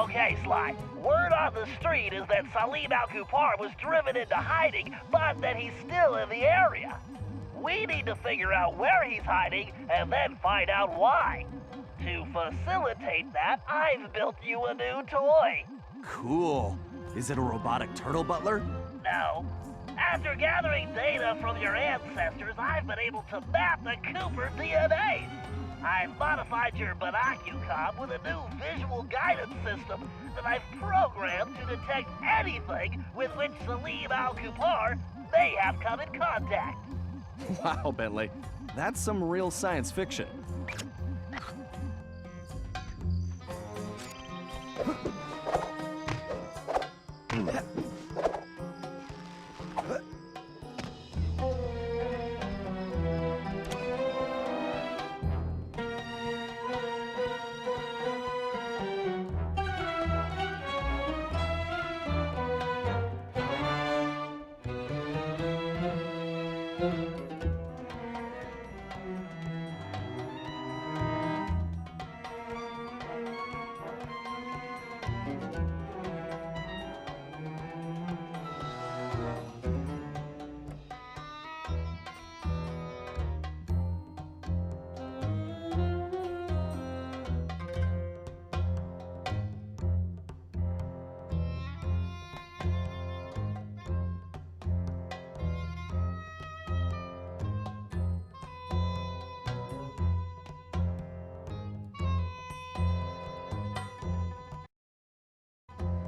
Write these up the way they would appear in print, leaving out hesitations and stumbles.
Okay, Sly. Word on the street is that Salim Al-Kupar was driven into hiding, but that he's still in the area. We need to figure out where he's hiding and then find out why. To facilitate that, I've built you a new toy. Cool. Is it a robotic turtle butler? No. After gathering data from your ancestors, I've been able to map the Cooper DNA. I've modified your binocucom with a new visual guidance system that I've programmed to detect anything with which Salim Al-Kupar may have come in contact. Wow, Bentley. That's some real science fiction.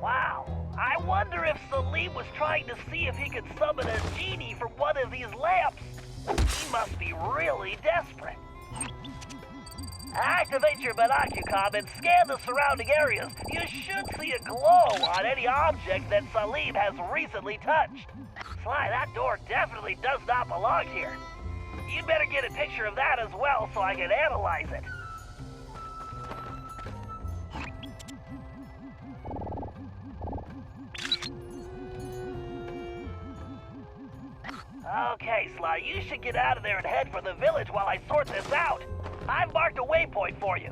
Wow, I wonder if Salim was trying to see if he could summon a genie from one of these lamps. He must be really desperate. Activate your binocucom and scan the surrounding areas. You should see a glow on any object that Salim has recently touched. Sly, that door definitely does not belong here. You'd better get a picture of that as well so I can analyze it. Okay, Sly, you should get out of there and head for the village while I sort this out. I've marked a waypoint for you.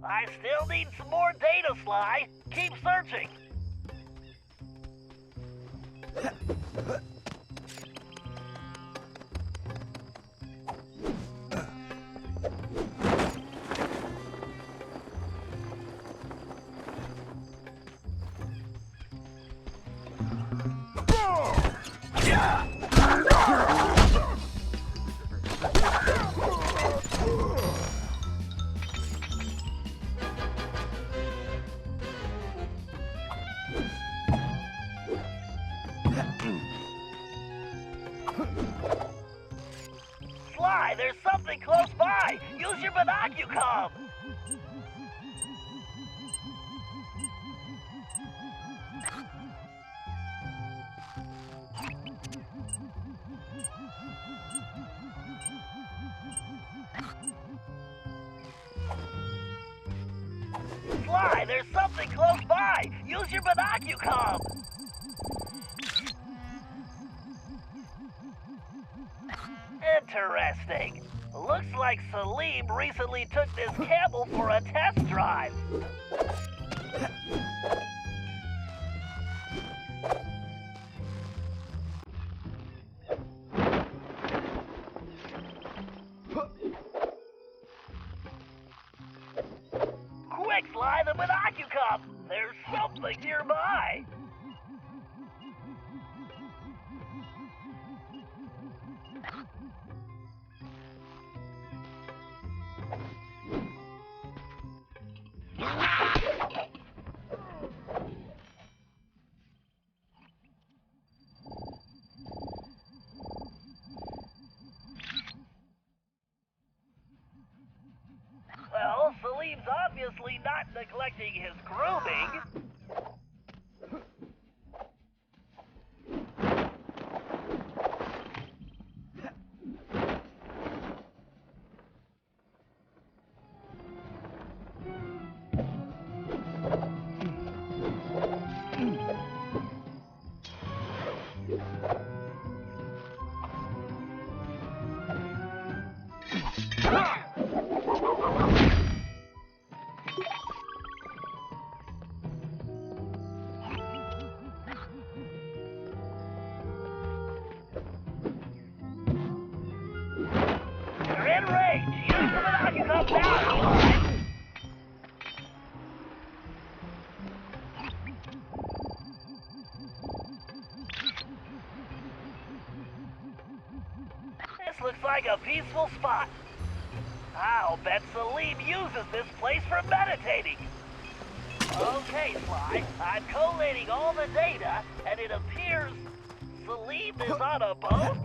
I still need some more data, Sly. Keep searching. Sly, there's something close by. Use your binocucom. Sly, there's something close by. Use your binocucom. Interesting. Looks like Salim recently took this camel for a test drive. Sly. Well, Salim's obviously not neglecting his grooming. You're in range. Use the binoculars now. This looks like a peaceful spot. I'll bet Salim uses this place for meditating. Okay, Sly, I'm collating all the data, and it appears Salim is on a boat?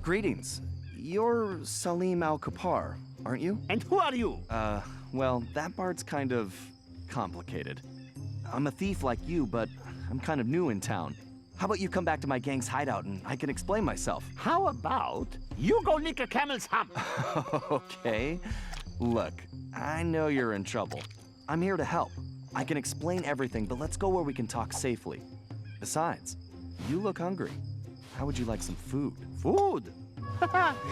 Greetings. You're Salim Al-Kapar, aren't you? And who are you? Well, that part's kind of complicated. I'm a thief like you, but I'm kind of new in town. How about you come back to my gang's hideout and I can explain myself? How about you go lick a camel's hump? Okay. Look, I know you're in trouble. I'm here to help. I can explain everything, but let's go where we can talk safely. Besides, you look hungry. How would you like some food? Food?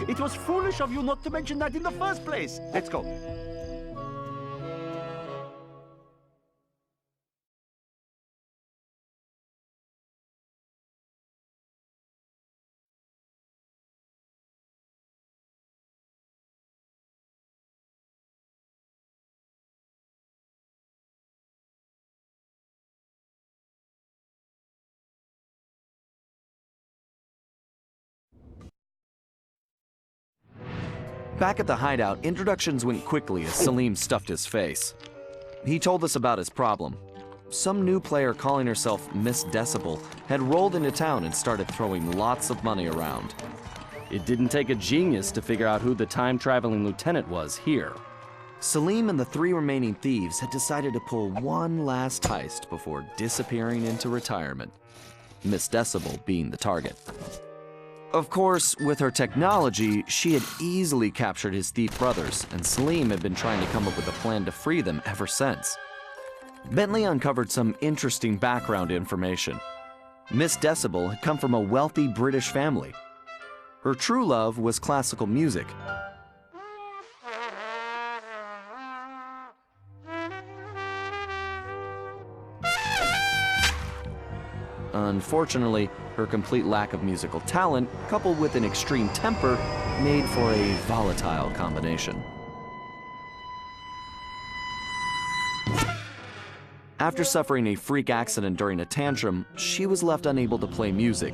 It was foolish of you not to mention that in the first place. Let's go. Back at the hideout, introductions went quickly as Salim stuffed his face. He told us about his problem. Some new player calling herself Miss Decibel had rolled into town and started throwing lots of money around. It didn't take a genius to figure out who the time-traveling lieutenant was here. Salim and the 3 remaining thieves had decided to pull one last heist before disappearing into retirement, Miss Decibel being the target. Of course, with her technology, she had easily captured his thief brothers, and Salim had been trying to come up with a plan to free them ever since. Bentley uncovered some interesting background information. Miss Decibel had come from a wealthy British family. Her true love was classical music. Unfortunately, her complete lack of musical talent, coupled with an extreme temper, made for a volatile combination. After suffering a freak accident during a tantrum, she was left unable to play music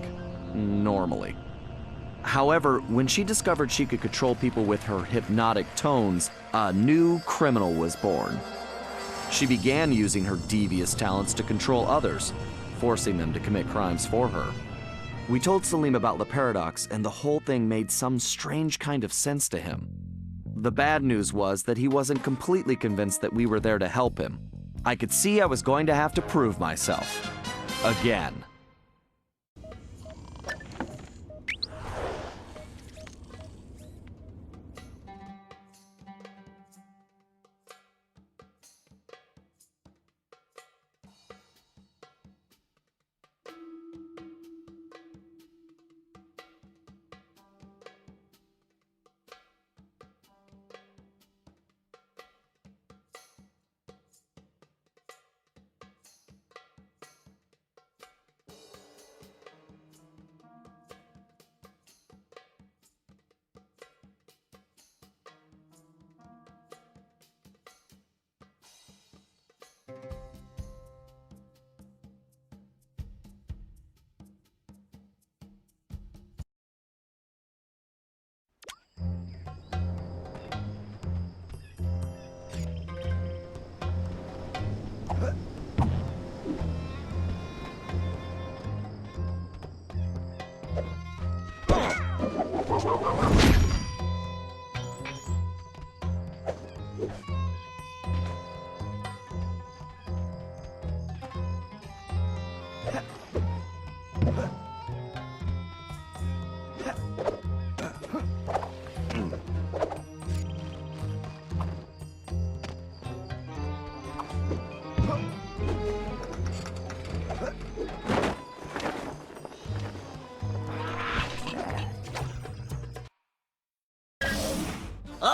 normally. However, when she discovered she could control people with her hypnotic tones, a new criminal was born. She began using her devious talents to control others, forcing them to commit crimes for her. We told Salim about the paradox, and the whole thing made some strange kind of sense to him. The bad news was that he wasn't completely convinced that we were there to help him. I could see I was going to have to prove myself. Again.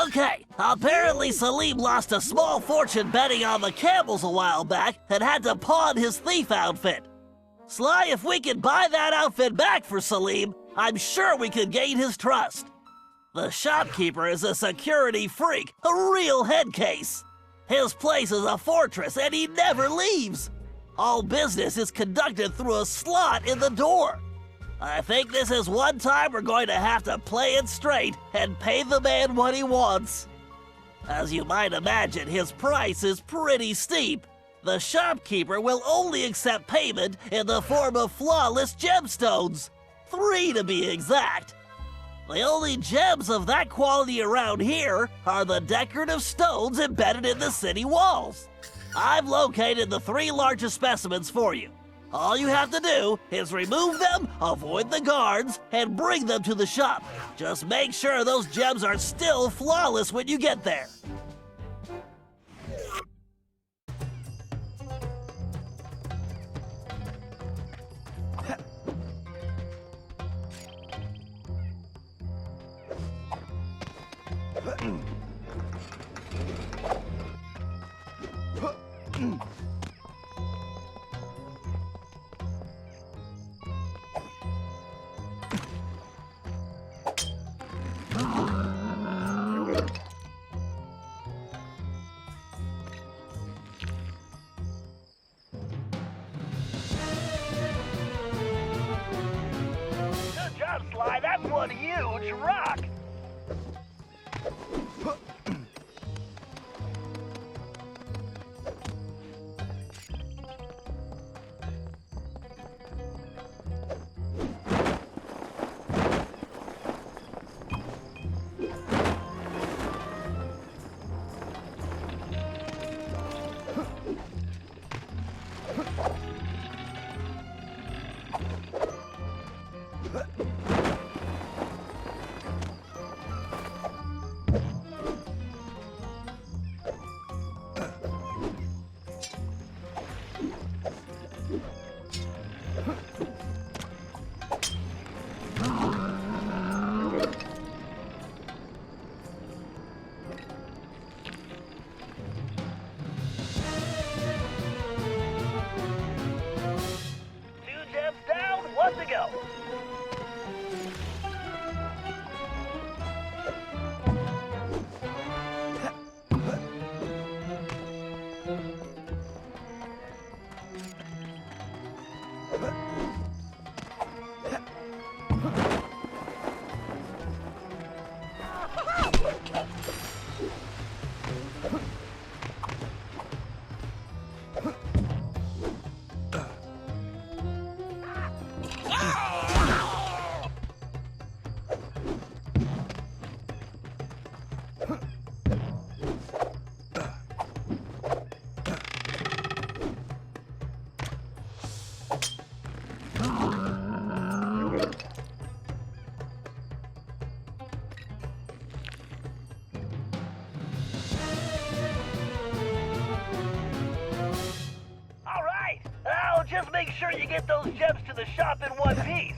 Okay, apparently Salim lost a small fortune betting on the camels a while back and had to pawn his thief outfit. Sly, if we can buy that outfit back for Salim, I'm sure we could gain his trust. The shopkeeper is a security freak, a real head case. His place is a fortress and he never leaves. All business is conducted through a slot in the door. I think this is one time we're going to have to play it straight and pay the man what he wants. As you might imagine, his price is pretty steep. The shopkeeper will only accept payment in the form of flawless gemstones. 3 to be exact. The only gems of that quality around here are the decorative stones embedded in the city walls. I've located the 3 largest specimens for you. All you have to do is remove them, avoid the guards, and bring them to the shop. Just make sure those gems are still flawless when you get there. Good job, Sly. That's one huge rock. One to go. Just make sure you get those gems to the shop in one piece.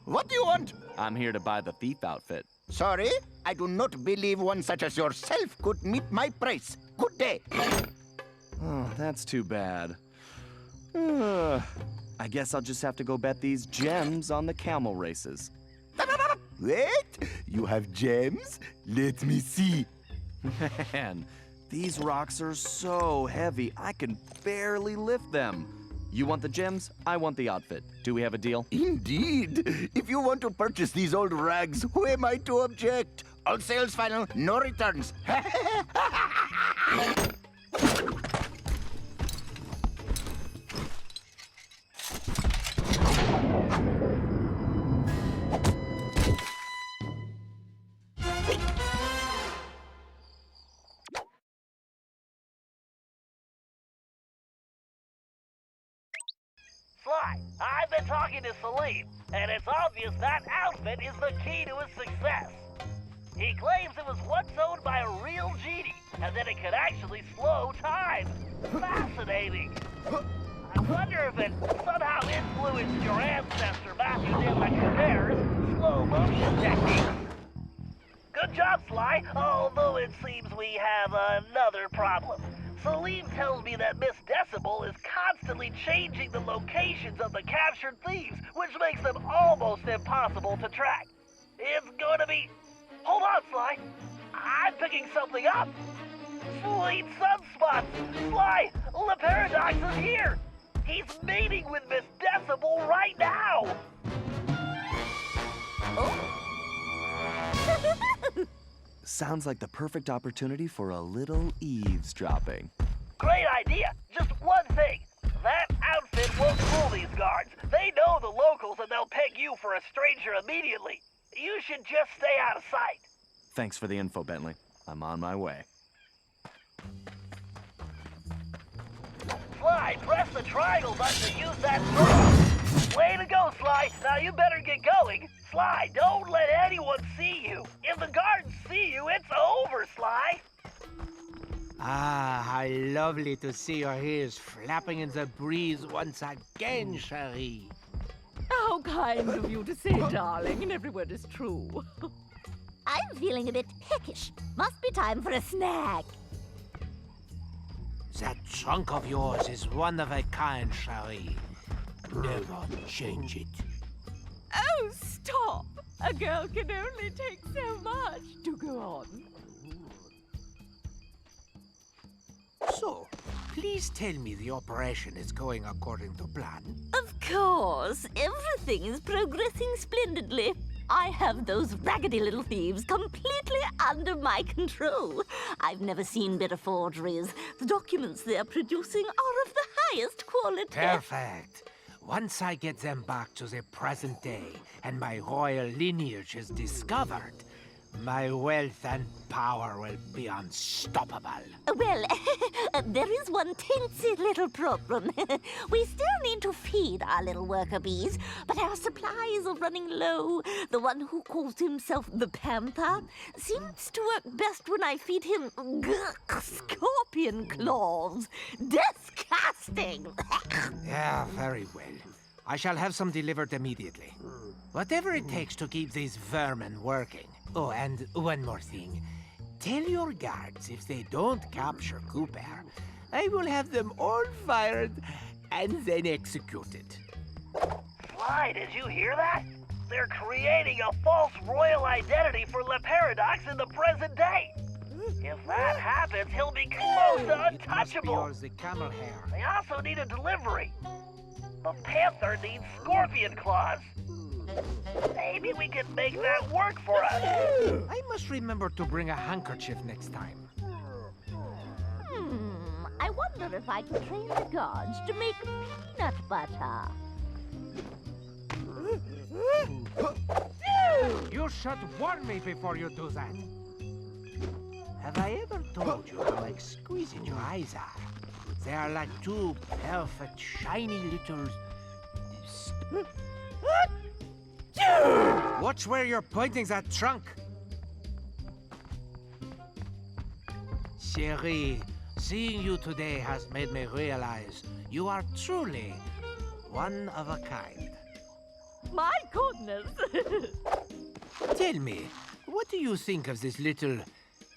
What do you want? I'm here to buy the thief outfit. Sorry, I do not believe one such as yourself could meet my price. Good day. Oh, that's too bad. I guess I'll just have to go bet these gems on the camel races. Wait, you have gems? Let me see. Man, these rocks are so heavy, I can barely lift them. You want the gems? I want the outfit. Do we have a deal? Indeed. If you want to purchase these old rags, who am I to object? All sales final, no returns. Sly, I've been talking to Salim, and it's obvious that outfit is the key to his success. He claims it was once owned by a real genie, and that it could actually slow time. Fascinating. I wonder if it somehow influenced your ancestor Matthew de la Caber's slow motion techniques. Good job, Sly, although it seems we have another problem. Salim tells me that Miss Decibel is constantly changing the locations of the captured thieves, which makes them almost impossible to track. It's going to be... Hold on, Sly. I'm picking something up. Sweet sunspots. Sly, Le Paradox is here. He's meeting with Miss Decibel right now. Sounds like the perfect opportunity for a little eavesdropping. Great idea. Just one thing. That outfit won't fool these guards. They know the locals and they'll peg you for a stranger immediately. You should just stay out of sight. Thanks for the info, Bentley. I'm on my way. Sly, press the triangle button to use that sword. Way to go, Sly. Now you better get going. Sly, don't let anyone see you. If the guards see you, it's over, Sly. Ah, how lovely to see your ears flapping in the breeze once again, Cherie. How kind of you to say, darling, and every word is true. I'm feeling a bit peckish. Must be time for a snack. That trunk of yours is one of a kind, Cherie. Never change it. Oh, stop! A girl can only take so much. Do go on. So, please tell me the operation is going according to plan. Of course, everything is progressing splendidly. I have those raggedy little thieves completely under my control. I've never seen better forgeries. The documents they're producing are of the highest quality. Perfect. Once I get them back to the present day and my royal lineage is discovered, my wealth and power will be unstoppable. Well, there is one teensy little problem. We still need to feed our little worker bees, but our supplies are running low. The one who calls himself the Panther seems to work best when I feed him scorpion claws. Disgusting! Yeah, very well. I shall have some delivered immediately. Whatever it takes to keep these vermin working. Oh, and one more thing. Tell your guards if they don't capture Cooper, I will have them all fired and then executed. Sly, did you hear that? They're creating a false royal identity for Le Paradox in the present day. If that happens, he'll be close to It must be untouchable. yours, the camel hair. They also need a delivery. The Panther needs scorpion claws. Maybe we can make that work for us. I must remember to bring a handkerchief next time. I wonder if I can train the guards to make peanut butter. You should warn me before you do that. Have I ever told you how exquisite your eyes are? They are like two perfect, shiny little... Watch where you're pointing that trunk. Cherie, seeing you today has made me realize you are truly one of a kind. My goodness! Tell me, what do you think of this little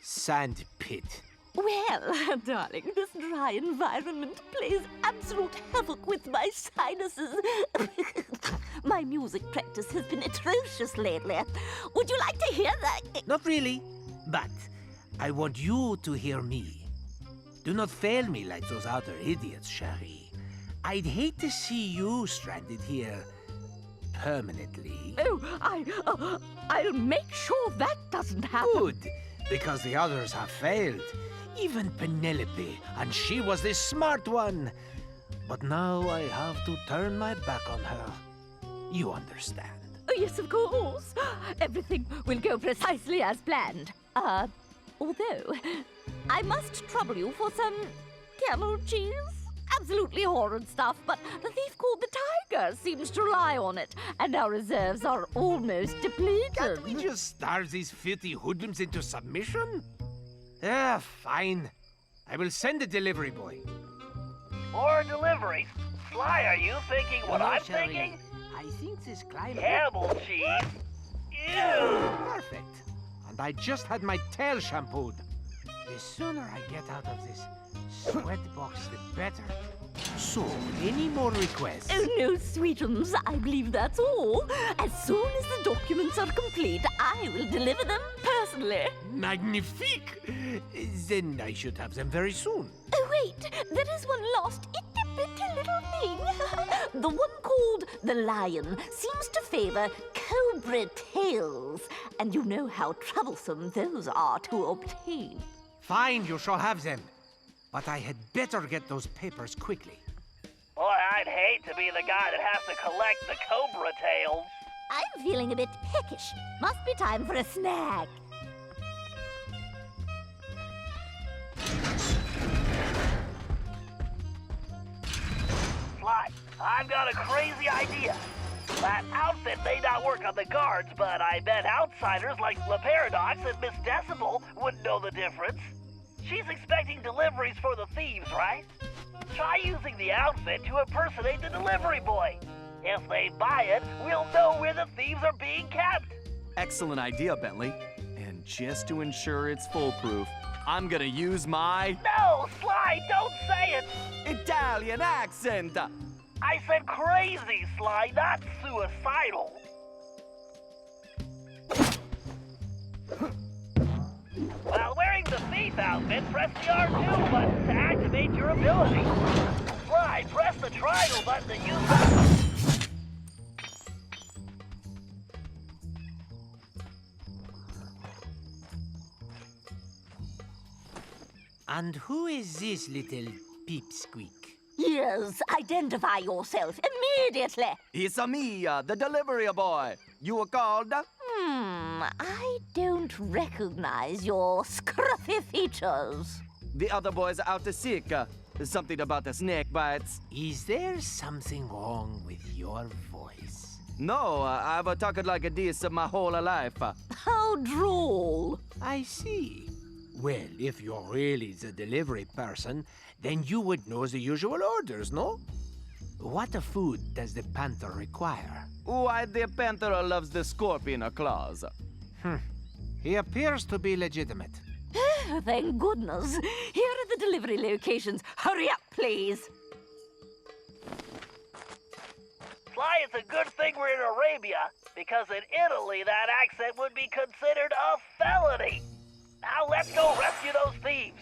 sand pit? Well, darling, this dry environment plays absolute havoc with my sinuses. My music practice has been atrocious lately. Would you like to hear that? Not really, but I want you to hear me. Do not fail me like those other idiots, Cherie. I'd hate to see you stranded here permanently. Oh, I'll make sure that doesn't happen. Good, because the others have failed. Even Penelope, and she was the smart one. But now I have to turn my back on her. You understand. Oh, yes, of course. Everything will go precisely as planned. Although, I must trouble you for some camel cheese. Absolutely horrid stuff, but the thief called the Tiger seems to rely on it, and our reserves are almost depleted. Can't we just starve these filthy hoodlums into submission? Fine. I will send a delivery boy. More deliveries. Sly, are you thinking what Hello, I'm Cherie. thinking? I think this climate... Camel cheese? Ew! Perfect. And I just had my tail shampooed. The sooner I get out of this sweat box, the better. So, any more requests? Oh, no, sweetums. I believe that's all. As soon as the documents are complete, I will deliver them personally. Magnifique! Then I should have them very soon. Oh, wait. There is one last itty-bitty little thing. The one called the Lion seems to favor cobra tails. And you know how troublesome those are to obtain. Fine, you shall have them. But I had better get those papers quickly. Boy, I'd hate to be the guy that has to collect the cobra tails. I'm feeling a bit peckish. Must be time for a snack. Sly, I've got a crazy idea. That outfit may not work on the guards, but I bet outsiders like Le Paradox and Miss Decibel wouldn't know the difference. She's expecting deliveries for the thieves, right? Try using the outfit to impersonate the delivery boy. If they buy it, we'll know where the thieves are being kept. Excellent idea, Bentley. And just to ensure it's foolproof, I'm gonna use my No, Sly, don't say it. Italian accent. I said crazy, Sly, not suicidal. While wearing the thief outfit, press the R2 button to activate your ability. Sly, press the triangle button to use that. And who is this little peepsqueak? Yes, identify yourself immediately. It's me, the delivery boy. You were called? I don't recognize your scruffy features. The other boys are out to sick. Something about the snake bites. Is there something wrong with your voice? No, I've talked like this my whole life. How droll. I see. Well, if you're really the delivery person, then you would know the usual orders, no? What food does the panther require? Why, the panther loves the scorpion claws. He appears to be legitimate. Thank goodness. Here are the delivery locations. Hurry up, please. Sly, it's a good thing we're in Arabia, because in Italy that accent would be considered a felony. Now let's go rescue those thieves.